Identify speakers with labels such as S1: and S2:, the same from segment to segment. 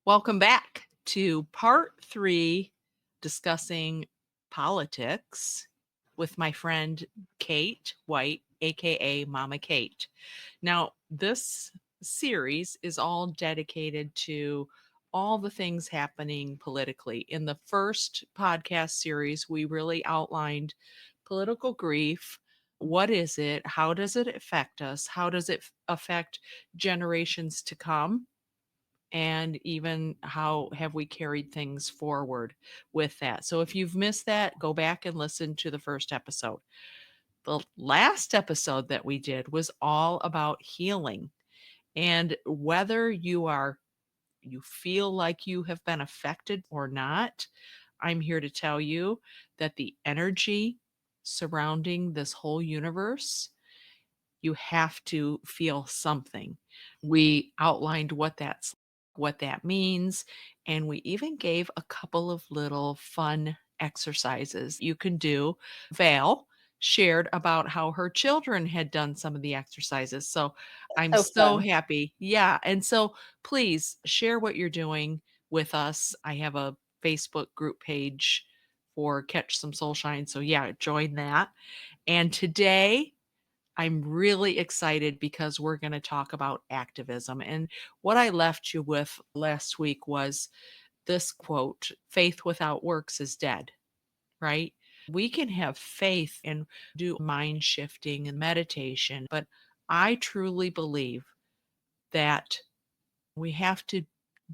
S1: Welcome back to part 3, discussing politics with my friend Kate White, aka Mama Kate. Now, this series is all dedicated to all the things happening politically. In the first podcast series, we really outlined political grief. What is it? How does it affect us? How does it affect generations to come? And even how have we carried things forward with that. So if you've missed that, go back and listen to the first episode. The last episode that we did was all about healing, and whether you feel like you have been affected or not, I'm here to tell you that the energy surrounding this whole universe, you have to feel something. We outlined what that means, and we even gave a couple of little fun exercises you can do. Val shared about how her children had done some of the exercises. So I'm
S2: So
S1: so
S2: fun.
S1: happy. Yeah. And so please share what you're doing with us. I have a Facebook group page for Catch Some Soul Shine. So yeah, join that. And today I'm really excited because we're going to talk about activism. And what I left you with last week was this quote: faith without works is dead, right? We can have faith and do mind shifting and meditation, but I truly believe that we have to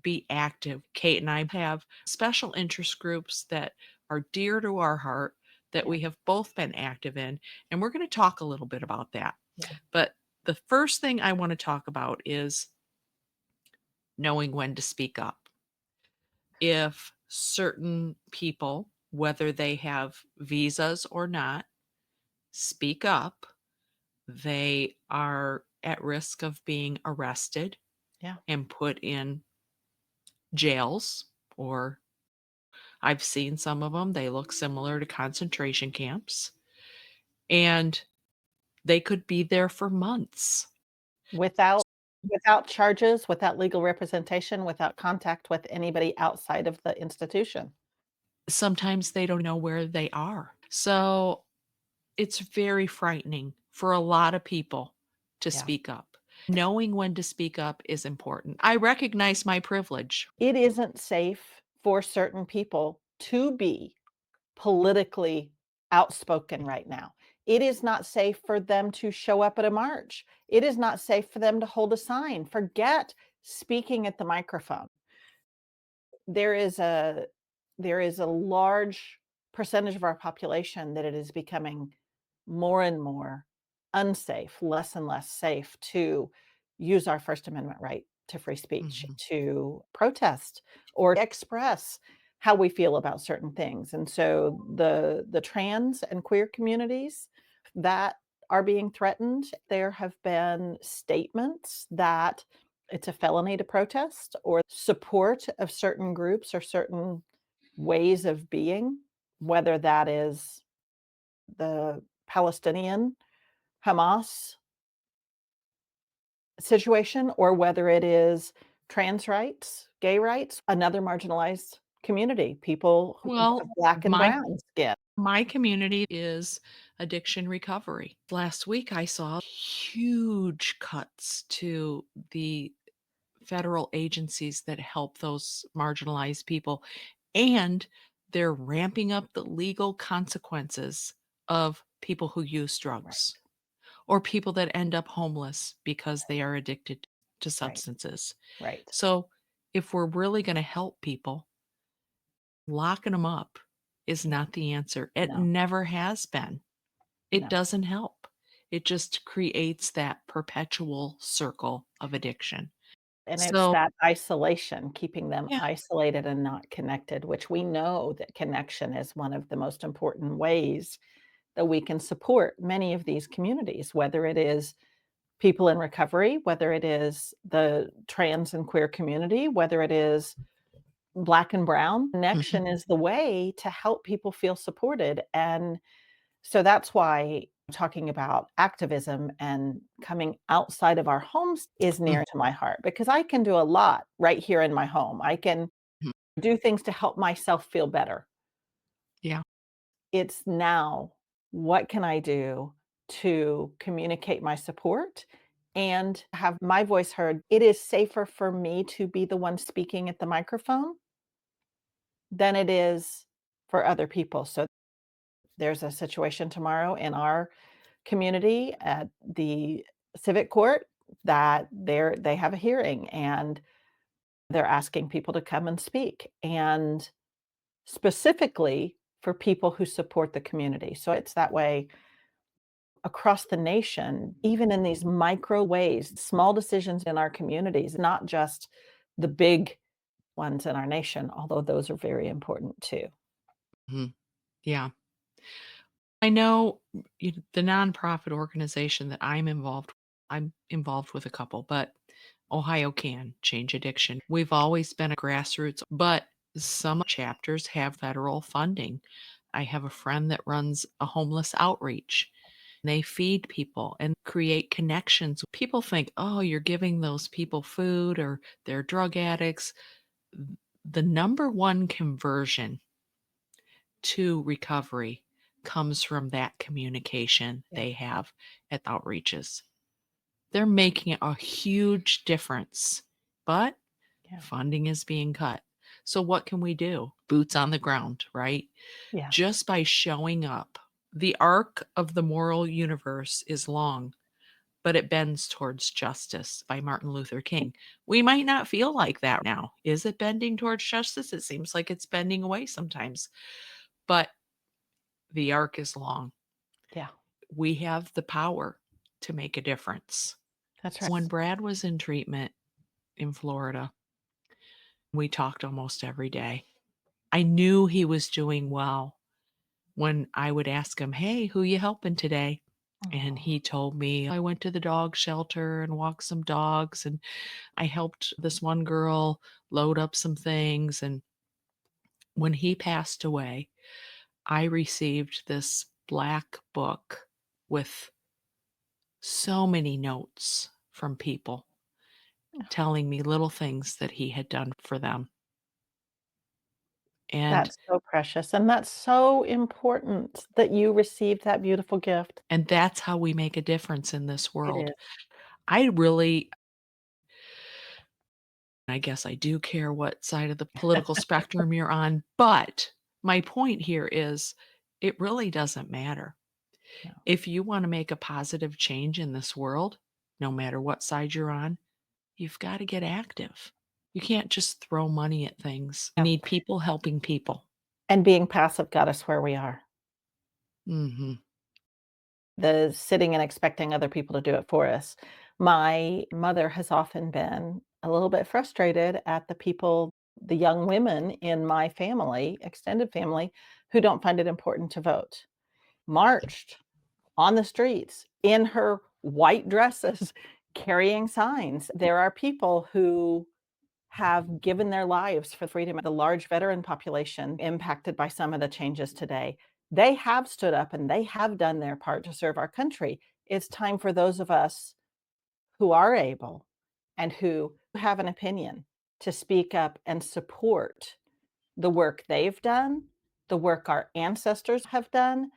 S1: be active. Kate and I have special interest groups that are dear to our heart that
S2: Yeah,
S1: we have both been active in, and we're going to talk a little bit about that.
S2: yeah,
S1: But the first thing I want to talk about is knowing when to speak up. If certain people, whether they have visas or not, speak up, they are at risk of being arrested
S2: yeah.
S1: and put in jails, or I've seen some of them, they look similar to concentration camps, and they could be there for months.
S2: Without without charges, without legal representation, without contact with anybody outside of the institution.
S1: Sometimes they don't know where they are. So it's very frightening for a lot of people to
S2: Yeah.
S1: speak up. Knowing when to speak up is important. I recognize my privilege.
S2: It isn't safe for certain people to be politically outspoken right now. It is not safe for them to show up at a march. It is not safe for them to hold a sign. Forget speaking at the microphone. There is a there is a large percentage of our population that it is becoming more and more unsafe, less and less safe to use our First Amendment right to free speech,
S1: Mhm.
S2: to protest or express how we feel about certain things. And so the trans and queer communities that are being threatened, there have been statements that it's a felony to protest or support of certain groups or certain ways of being, whether that is the Palestinian Hamas situation or whether it is trans rights, gay rights, another marginalized community, people who have
S1: Well,
S2: black and
S1: my
S2: brown skin.
S1: my community is addiction recovery. Last week I saw huge cuts to the federal agencies that help those marginalized people, and they're ramping up the legal consequences of people who use
S2: Right,
S1: drugs or people that end up homeless because they are addicted to
S2: right,
S1: substances.
S2: right.
S1: So, if we're really going to help people, locking them up is
S2: Yeah,
S1: not the answer. It
S2: no,
S1: never has been. It
S2: no.
S1: doesn't help. It just creates that perpetual circle of addiction.
S2: And it's
S1: So,
S2: that isolation, keeping them
S1: yeah.
S2: isolated and not connected, which we know that connection is one of the most important ways that we can support many of these communities, whether it is people in recovery, whether it is the trans and queer community, whether it is black and brown.
S1: Mhm.
S2: Connection is the way to help people feel supported. And so that's why talking about activism and coming outside of our homes is
S1: Mm,
S2: near to my heart because I can do a lot right here in my home. I can
S1: mhm.
S2: do things to help myself feel better.
S1: Yeah.
S2: It's now, what can I do to communicate my support and have my voice heard? It is safer for me to be the one speaking at the microphone than it is for other people. So there's a situation tomorrow in our community at the civic court that they have a hearing and they're asking people to come and speak, and specifically for people who support the community. So it's that way across the nation, even in these micro ways, small decisions in our communities, not just the big ones in our nation, although those are very important too.
S1: Mhm. Yeah. I know the nonprofit organization that I'm involved with a couple, but Ohio Can Change Addiction. We've always been a grassroots, but some chapters have federal funding. I have a friend that runs a homeless outreach. They feed people and create connections. People think, oh, you're giving those people food or they're drug addicts. The number one conversion to recovery comes from that communication
S2: Yeah,
S1: they have at outreaches. They're making a huge difference, but
S2: yeah,
S1: funding is being cut. So, what can we do? Boots on the ground, right?
S2: yeah.
S1: Just by showing up. The arc of the moral universe is long, but it bends towards justice by Martin Luther King. We might not feel like that now. Is it bending towards justice? It seems like it's bending away sometimes, but the arc is long.
S2: Yeah,
S1: We have the power to make a difference.
S2: that's right.
S1: When Brad was in treatment in Florida, we talked almost every day. I knew he was doing well when I would ask him, "Hey, who you helping today?" And
S2: Oh,
S1: he told me, "I went to the dog shelter and walked some dogs, and I helped this one girl load up some things." And when he passed away, I received this black book with so many notes from people telling me little things that he had done for them. And
S2: that's so precious, and that's so important that you received that beautiful gift.
S1: and that's how we make a difference in this
S2: It
S1: world.
S2: is.
S1: I really I guess I do care what side of the political spectrum you're on, but my point here is it really doesn't matter.
S2: No.
S1: If you wanna make a positive change in this world, no matter what side you're on, you've gotta get active. You can't just throw money at things. You
S2: Yeah,
S1: need people helping people.
S2: and being passive got us where we are.
S1: Mhm.
S2: The sitting and expecting other people to do it for us. My mother has often been a little bit frustrated at the people, the young women in my family, extended family, who don't find it important to vote. Marched on the streets in her white dresses, carrying signs. There are people who have given their lives for freedom. The large veteran population impacted by some of the changes today, they have stood up and they have done their part to serve our country. It's time for those of us who are able and who have an opinion to speak up and support the work they've done, the work our ancestors have done,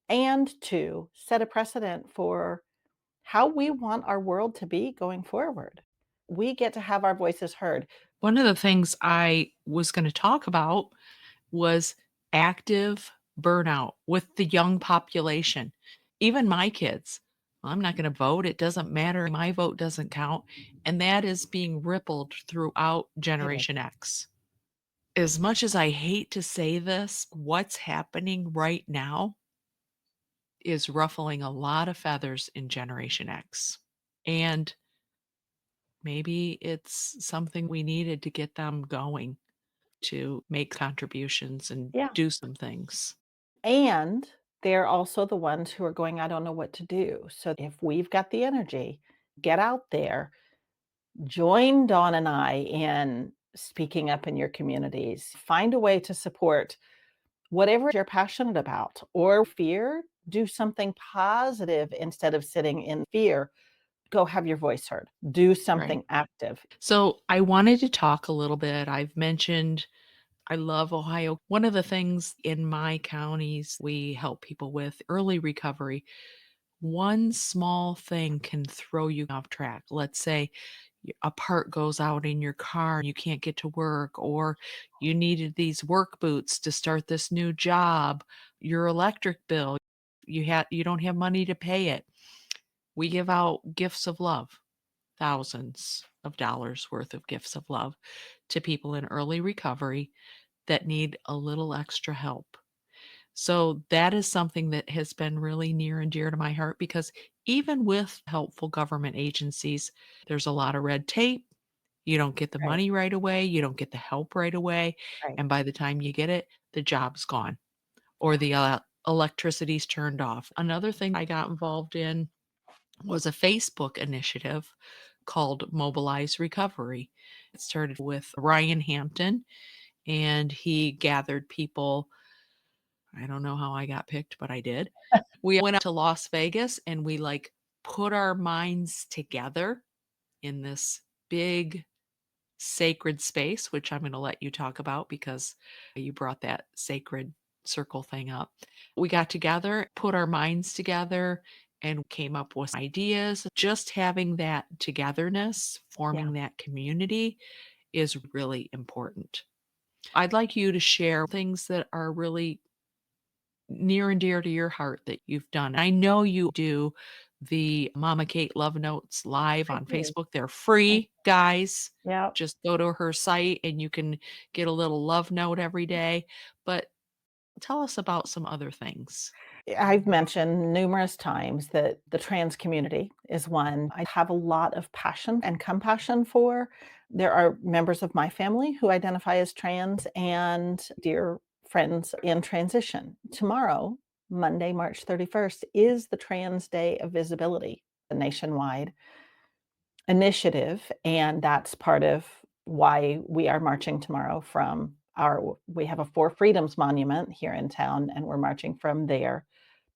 S2: and to set a precedent for how we want our world to be going forward. We get to have our voices heard.
S1: One of the things I was gonna talk about was active burnout with the young population. Even my kids, "I'm not gonna vote, it doesn't matter, my vote doesn't count," and that is being rippled throughout
S2: It is.
S1: Generation X. As much as I hate to say this, what's happening right now is ruffling a lot of feathers in Generation X, and maybe it's something we needed to get them going to make contributions and
S2: Yeah.
S1: do some things.
S2: And they're also the ones who are going, I don't know what to do. So if we've got the energy, get out there, join Dawn and I in speaking up in your communities, find a way to support whatever you're passionate about or fear Do something positive instead of sitting in fear. Go have your voice heard. Do
S1: Right.
S2: something active.
S1: So I wanted to talk a little bit. I've mentioned I love Ohio. One of the things in my counties we help people with early recovery. One small thing can throw you off track. Let's say a part goes out in your car and you can't get to work, or you needed these work boots to start this new job, your electric bill, you don't have money to pay it. We give out gifts of love, thousands of dollars worth of gifts of love to people in early recovery that need a little extra help. So that is something that has been really near and dear to my heart because even with helpful government agencies, there's a lot of red tape. You don't get the
S2: Right,
S1: money right away, you don't get the help right away,
S2: right.
S1: and by the time you get it, the job's gone or
S2: Yeah,
S1: the electricity's turned off. Another thing I got involved in was a Facebook initiative called Mobilize Recovery. It started with Ryan Hampton, and he gathered people. I don't know how I got picked, but I did. We went out to Las Vegas and we like put our minds together in this big sacred space, which I'm going to let you talk about because you brought that sacred circle thing up. We got together, put our minds together, and came up with ideas. Just having that togetherness,
S2: yeah.
S1: forming that community is really important. I'd like you to share things that are really near and dear to your heart that you've done. I know you do the Mama Kate Love Notes live
S2: I
S1: on
S2: do.
S1: Facebook. They're
S2: I
S1: free, guys.
S2: Yep.
S1: Just go to her site and you can get a little love note every day. But tell us about some other things.
S2: I've mentioned numerous times that the trans community is one I have a lot of passion and compassion for. There are members of my family who identify as trans and dear friends in transition. Tomorrow, Monday, March 31st, is the Trans Day of Visibility, a nationwide initiative, and that's part of why we are marching tomorrow from our we have a Four Freedoms monument here in town, and we're marching from there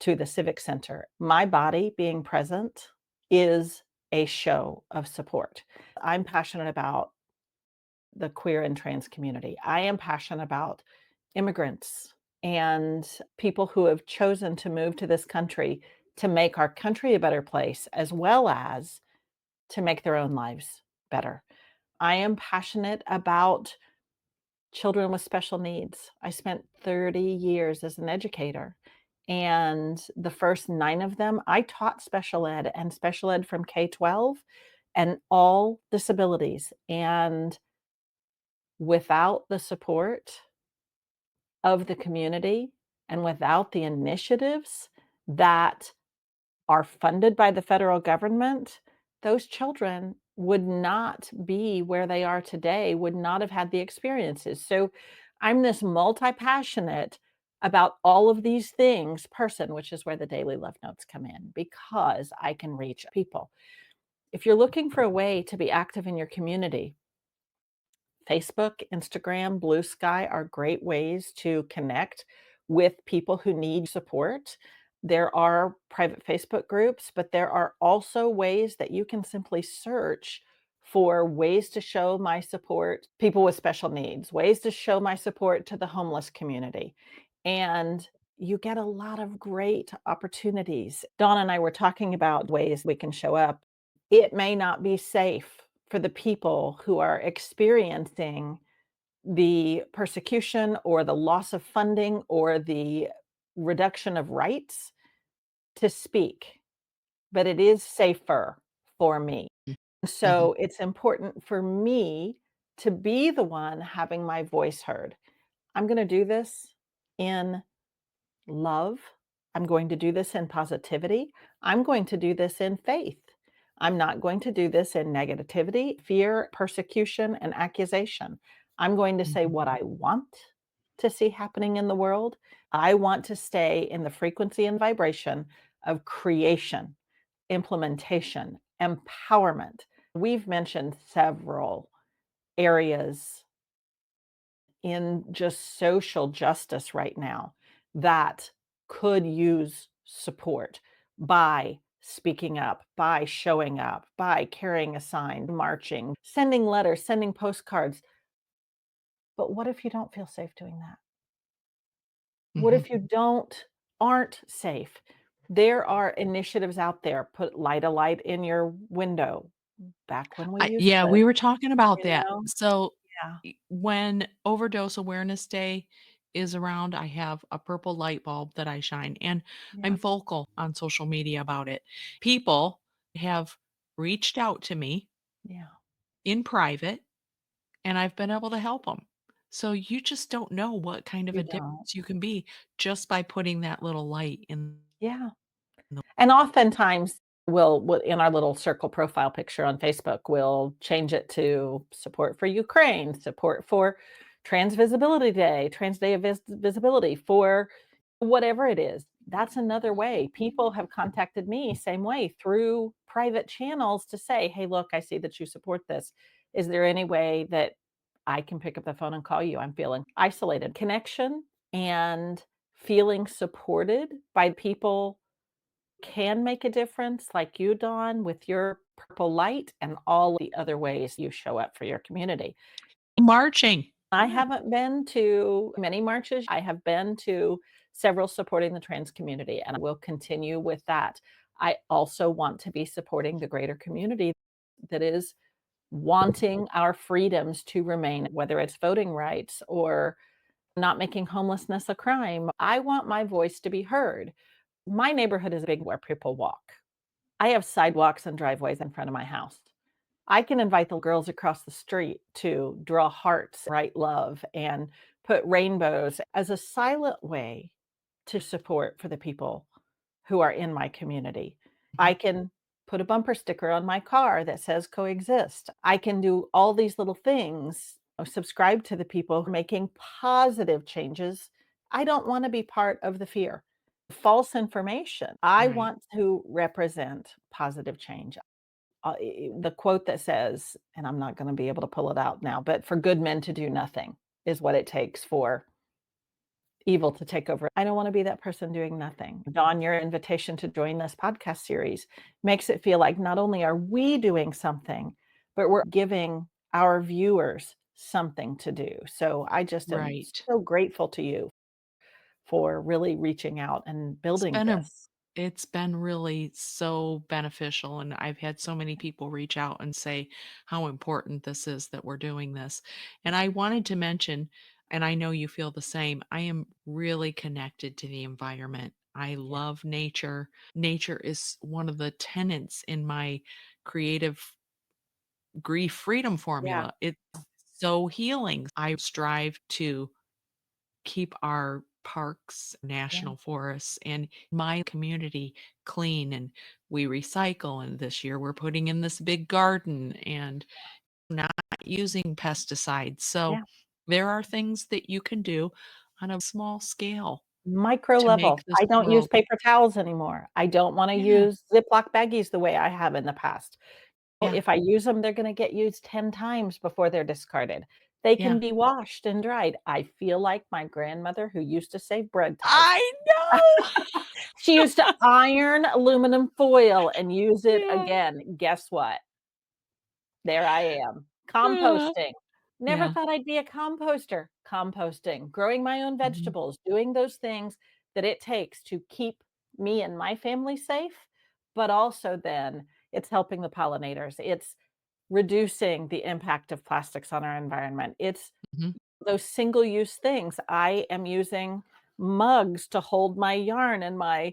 S2: to the Civic Center. My body being present is a show of support. I'm passionate about the queer and trans community. I am passionate about immigrants and people who have chosen to move to this country to make our country a better place, as well as to make their own lives better. I am passionate about children with special needs. I spent 30 years as an educator, and the first 9 of them, I taught special ed and special ed from K-12 and all disabilities, and without the support of the community and without the initiatives that are funded by the federal government, those children would not be where they are today, would not have had the experiences. So I'm this multi-passionate about all of these things person, which is where the daily love notes come in because I can reach people. If you're looking for a way to be active in your community, Facebook, Instagram, Blue Sky are great ways to connect with people who need support. There are private Facebook groups, but there are also ways that you can simply search for ways to show my support people with special needs, ways to show my support to the homeless community. And you get a lot of great opportunities. Dawn and I were talking about ways we can show up. It may not be safe for the people who are experiencing the persecution or the loss of funding or the reduction of rights to speak, but it is safer for me.
S1: Mhm.
S2: So it's important for me to be the one having my voice heard. I'm going to do this in love. I'm going to do this in positivity. I'm going to do this in faith. I'm not going to do this in negativity, fear, persecution, and accusation. I'm going to say
S1: Mhm.
S2: what I want to see happening in the world. I want to stay in the frequency and vibration of creation, implementation, empowerment. We've mentioned several areas in just social justice right now that could use support by speaking up, by showing up, by carrying a sign, marching, sending letters, sending postcards. But what if you don't feel safe doing that? What
S1: Mhm.
S2: if you aren't safe? There are initiatives out there, put light a light in your window, back when we used
S1: Yeah,
S2: to,
S1: we were talking about
S2: you
S1: that.
S2: know?
S1: So,
S2: Yeah,
S1: when Overdose Awareness Day is around, I have a purple light bulb that I shine, and I'm
S2: yeah,
S1: vocal on social media about it. People have reached out to me
S2: yeah.
S1: in private, and I've been able to help them. So, you just don't know what kind of a
S2: You don't.
S1: difference you can be just by putting that little light in
S2: Yeah.
S1: the.
S2: And oftentimes, we'll in our little circle profile picture on Facebook, we'll change it to support for Ukraine, support for Trans Visibility Day, Trans Day of Visibility, for whatever it is. That's another way. People have contacted me same way through private channels to say, "Hey, look, I see that you support this. Is there any way that I can pick up the phone and call you? I'm feeling isolated." Connection and feeling supported by people can make a difference, like you, Dawn, with your purple light and all the other ways you show up for your community.
S1: Marching.
S2: I
S1: Yeah.
S2: haven't been to many marches. I have been to several supporting the trans community, and I will continue with that. I also want to be supporting the greater community that is wanting our freedoms to remain, whether it's voting rights or not making homelessness a crime. I want my voice to be heard. My neighborhood is big where people walk. I have sidewalks and driveways in front of my house. I can invite the girls across the street to draw hearts, write love, and put rainbows as a silent way to support for the people who are in my community. I
S1: Mhm.
S2: can put a bumper sticker on my car that says coexist. I can do all these little things, subscribe to the people making positive changes. I don't want to be part of the fear. False information. I
S1: Right.
S2: want to represent positive change. The quote that says, and I'm not going to be able to pull it out now, but for good men to do nothing is what it takes for evil to take over. I don't want to be that person doing nothing. Dawn, your invitation to join this podcast series makes it feel like not only are we doing something, but we're giving our viewers something to do. So I just am
S1: Right.
S2: so grateful to you for really reaching out and
S1: It's
S2: building
S1: been a
S2: this.
S1: it's been really so beneficial, and I've had so many people reach out and say how important this is that we're doing this. And I wanted to mention, and I know you feel the same, I am really connected to the environment. I
S2: Yeah.
S1: love nature. Nature is one of the tenets in my creative grief freedom
S2: Yeah.
S1: formula. It's so healing. I strive to keep our parks,
S2: Yeah.
S1: national forests, and my community clean, and we recycle, and this year we're putting in this big garden and not using pesticides. So
S2: Yeah.
S1: there are things that you can do on a small scale
S2: Micro
S1: to make
S2: level.
S1: this
S2: I don't use
S1: world.
S2: paper towels anymore. I don't wanna
S1: Yeah,
S2: use Ziploc baggies the way I have in the past. Well,
S1: yeah,
S2: if I use them, they're gonna get used 10 times before they're discarded. They can
S1: yeah.
S2: be washed and dried. I feel like my grandmother who used to save bread ties.
S1: I know.
S2: She used to iron aluminum foil and use it
S1: Yeah.
S2: again. Guess what? There I am,
S1: Uh,
S2: composting. Never
S1: yeah.
S2: thought I'd be a composter. Composting, growing my own
S1: Mhm,
S2: vegetables, doing those things that it takes to keep me and my family safe, but also then it's helping the pollinators. It's reducing the impact of plastics on our environment. It's
S1: mhm,
S2: those single-use things. I am using mugs to hold my yarn and my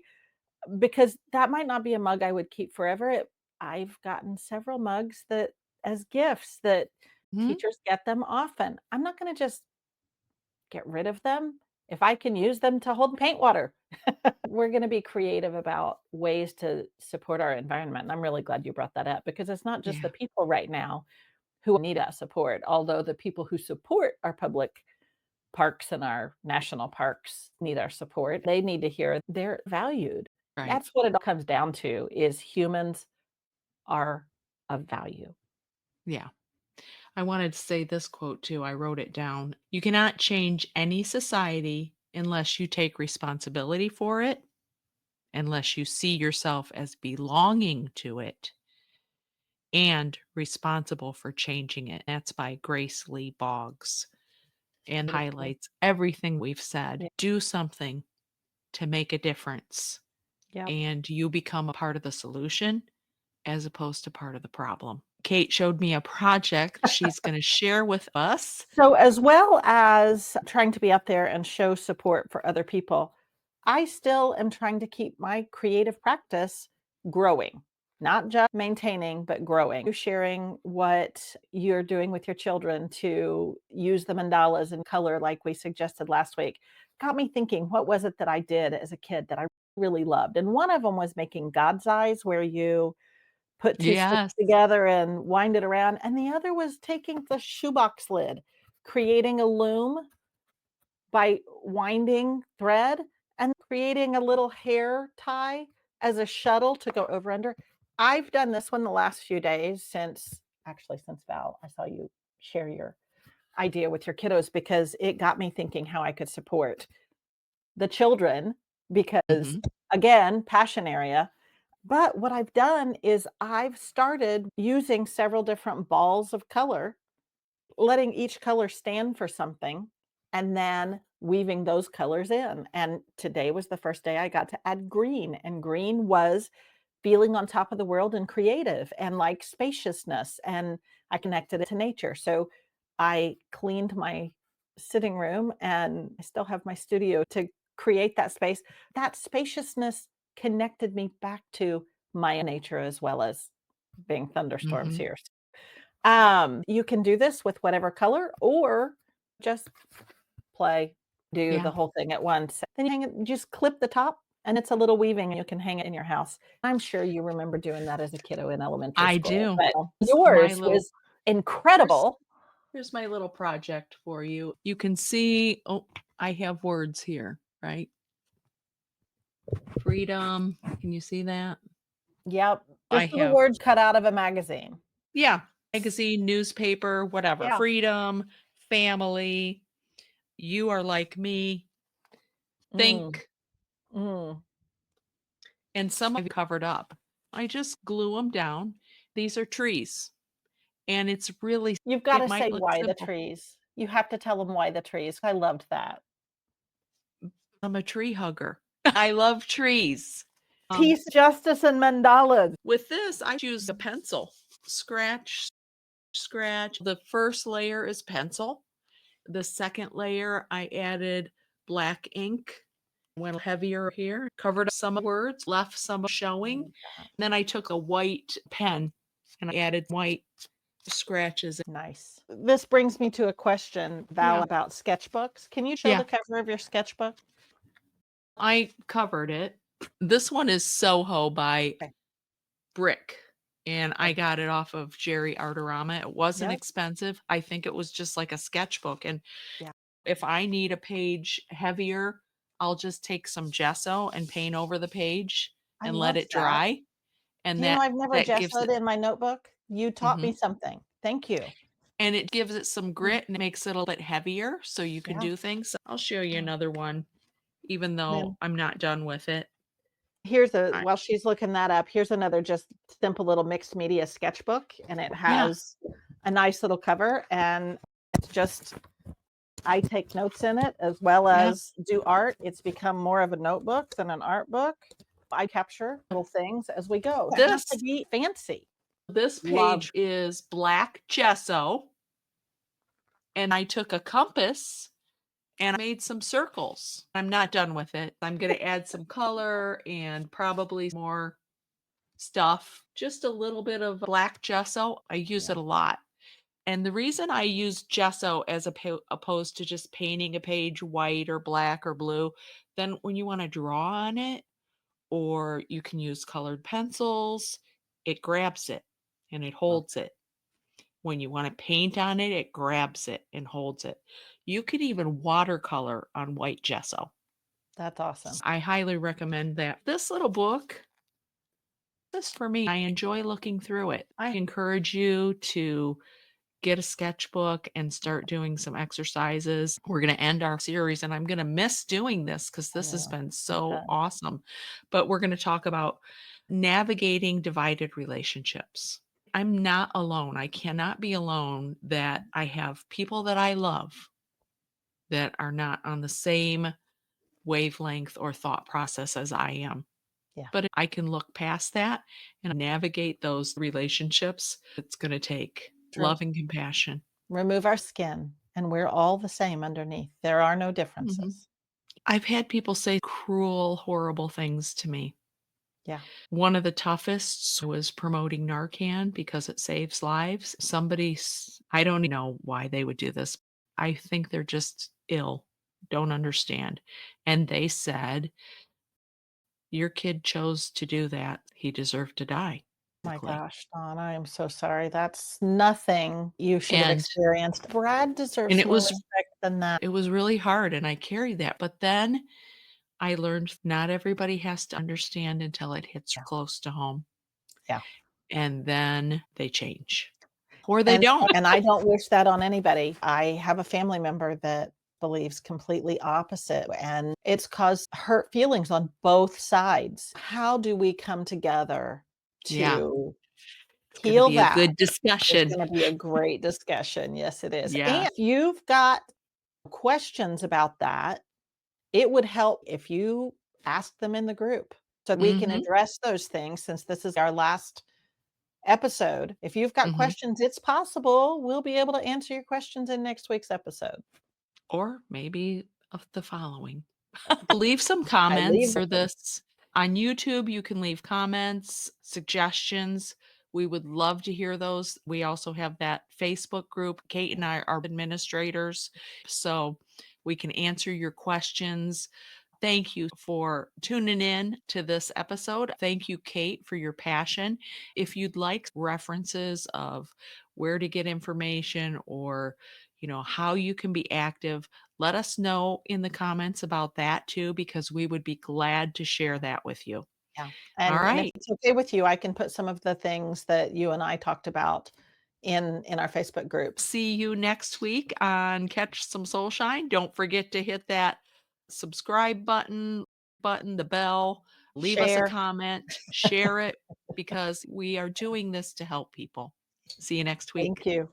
S2: because that might not be a mug I would keep forever. I've gotten several mugs that as gifts that
S1: mhm.
S2: teachers get them often. I'm not gonna just get rid of them if I can use them to hold paint water. We're gonna be creative about ways to support our environment, and I'm really glad you brought that up because it's not just the
S1: Yeah,
S2: people right now who need our support, although the people who support our public parks and our national parks need our support. They need to hear they're valued.
S1: right.
S2: That's what it all comes down to is humans are of value.
S1: Yeah. I wanted to say this quote too. I wrote it down. You cannot change any society unless you take responsibility for it unless you see yourself as belonging to it and responsible for changing it. That's by Grace Lee Boggs and
S2: Beautiful.
S1: highlights everything we've said.
S2: Yeah.
S1: Do something to make a difference,
S2: Yep.
S1: and you become a part of the solution as opposed to part of the problem. Kate showed me a project she's going to share with us.
S2: So, as well as trying to be out there and show support for other people, I still am trying to keep my creative practice growing, not just maintaining, but growing. You sharing what you're doing with your children to use the mandalas and color, like we suggested last week, got me thinking, what was it that I did as a kid that I really loved? And one of them was making God's eyes, where you put 2 sticks
S1: Yes.
S2: together and wind it around, and the other was taking the shoebox lid, creating a loom by winding thread and creating a little hair tie as a shuttle to go over under. I've done this one the last few days since Val, I saw you share your idea with your kiddos, because it got me thinking how I could support the children because,
S1: Mhm.
S2: again, passion area. But what I've done is I've started using several different balls of color, letting each color stand for something, and then weaving those colors in. And today was the first day I got to add green, and green was feeling on top of the world and creative and like spaciousness. And I connected it to nature. So I cleaned my sitting room, and I still have my studio to create that space. That spaciousness connected me back to my nature as well as being thunderstorms
S1: Mhm.
S2: here. You can do this with whatever color, or just play, do the
S1: Yeah.
S2: whole thing at once. Then you hang it, just clip the top, and it's a little weaving, and you can hang it in your house. I'm sure you remember doing that as a kiddo in elementary
S1: I
S2: school,
S1: do.
S2: but
S1: It's my
S2: yours
S1: little
S2: was
S1: here's
S2: incredible.
S1: here's my little project for you. You can see, oh, I have words here, right? Freedom. Can you see that?
S2: Yep,
S1: I
S2: just little
S1: have,
S2: words cut out of a magazine.
S1: yeah, magazine, newspaper, whatever.
S2: Yeah.
S1: Freedom, family, you are like me,
S2: Mm,
S1: think,
S2: mm.
S1: and some I've covered up. I just glue them down. These are trees, and it's really,
S2: You've
S1: it
S2: gotta
S1: might
S2: say
S1: look
S2: why the
S1: simple.
S2: trees. You have to tell them why the trees. I loved that.
S1: I'm a tree hugger. I love trees.
S2: Peace, justice, and mandalas.
S1: With this, I use a pencil. Scratch, scratch. The first layer is pencil. The second layer, I added black ink, went heavier here, covered up some words, left some
S2: I
S1: showing.
S2: love that.
S1: Then I took a white pen and I added white scratches.
S2: Nice. This brings me to a question, Val,
S1: Yeah.
S2: about sketchbooks. Can you show
S1: Yeah.
S2: the cover of your sketchbook?
S1: I covered it. This one is Soho by
S2: Okay,
S1: Brick, and I
S2: okay.
S1: got it off of Jerry Arterama. It wasn't
S2: Yep.
S1: expensive. I think it was just like a sketchbook, and
S2: Yeah.
S1: if I need a page heavier, I'll just take some gesso and paint over the page
S2: I
S1: and let
S2: love
S1: it
S2: that.
S1: dry, and
S2: Do you know I've never
S1: that gives
S2: gessoed
S1: it,
S2: in my notebook? You taught me
S1: mhm,
S2: something. Thank you.
S1: and it gives it some
S2: Mm,
S1: grit and it makes it a little bit heavier so you can
S2: yeah.
S1: do things. I'll show you
S2: Mm.
S1: another one even though
S2: Then
S1: I'm not done with it.
S2: here's a
S1: I
S2: while she's looking that up, here's another just simple little mixed media sketchbook, and it
S1: Yeah,
S2: has a nice little cover, and it's just I take notes in it as well
S1: yeah.
S2: as do art. It's become more of a notebook than an art book. I capture little things as we go. It has to
S1: This
S2: be fancy.
S1: this
S2: Love.
S1: page is black gesso, and I took a compass and I made some circles. I'm not done with it. I'm going to add some color and probably more stuff. Just a little bit of black gesso. I use
S2: Yeah,
S1: it a lot. And the reason I use gesso as opposed to just painting a page white or black or blue, then when you want to draw on it, or you can use colored pencils, it grabs it and it
S2: love
S1: holds it. When you want to paint on it, it grabs it and holds it. You could even watercolor on white gesso.
S2: that's awesome.
S1: I highly recommend that. This little book, this for me, I enjoy looking through it. I encourage you to get a sketchbook and start doing some exercises. We're going to end our series, and I'm going to miss doing this because
S2: I
S1: this has
S2: know.
S1: been
S2: Okay.
S1: so awesome. But we're going to talk about navigating divided relationships. I'm not alone. I cannot be alone that I have people that I love that are not on the same wavelength or thought process as I am.
S2: Yeah.
S1: But I can look past that and navigate those relationships. It's going to take
S2: True.
S1: love and compassion.
S2: Remove our skin, and we're all the same underneath. There are no
S1: Mhm.
S2: differences.
S1: I've had people say cruel, horrible things to me.
S2: Yeah.
S1: One of the toughest was promoting Narcan because it saves lives. I don't know why they would do this. I think they're just ill, don't understand. And they said, your kid chose to do that. He deserved to die,
S2: My
S1: basically.
S2: gosh, Dawn, I am so sorry. That's nothing you should have
S1: And
S2: experienced. Brad
S1: and
S2: deserves
S1: it
S2: more
S1: was
S2: respect than that.
S1: it was really hard and I carried that. But then I learned not everybody has to understand until it hits
S2: Yeah.
S1: close to home.
S2: Yeah.
S1: And then they change. Or they
S2: And
S1: don't.
S2: and I don't wish that on anybody. I have a family member that believes completely opposite, and it's caused hurt feelings on both sides. How do we come together
S1: Yeah.
S2: to
S1: It's gonna
S2: heal
S1: be a
S2: that?
S1: good
S2: It's
S1: discussion.
S2: gonna be a great discussion. Yes, it is.
S1: Yeah.
S2: And if you've got questions about that, it would help if you ask them in the group so we can
S1: Mhm.
S2: address those things since this is our last episode. If you've got
S1: Mhm.
S2: questions, it's possible we'll be able to answer your questions in next week's episode.
S1: Or maybe of the following. Leave some
S2: I
S1: comments
S2: leave
S1: for this. On YouTube, you can leave comments, suggestions. We would love to hear those. We also have that Facebook group. Kate and I are administrators, so we can answer your questions. Thank you for tuning in to this episode. Thank you, Kate, for your passion. If you'd like references of where to get information or, how you can be active, let us know in the comments about that too, because we would be glad to share that with you.
S2: yeah,
S1: All
S2: and if
S1: right.
S2: it's okay with you, I can put some of the things that you and I talked about in our Facebook group.
S1: See you next week on Catch Some Soul Shine. Don't forget to hit that subscribe button, the bell, leave us a
S2: Share.
S1: comment, share it because we are doing this to help people. See you next
S2: Thank
S1: week.
S2: you.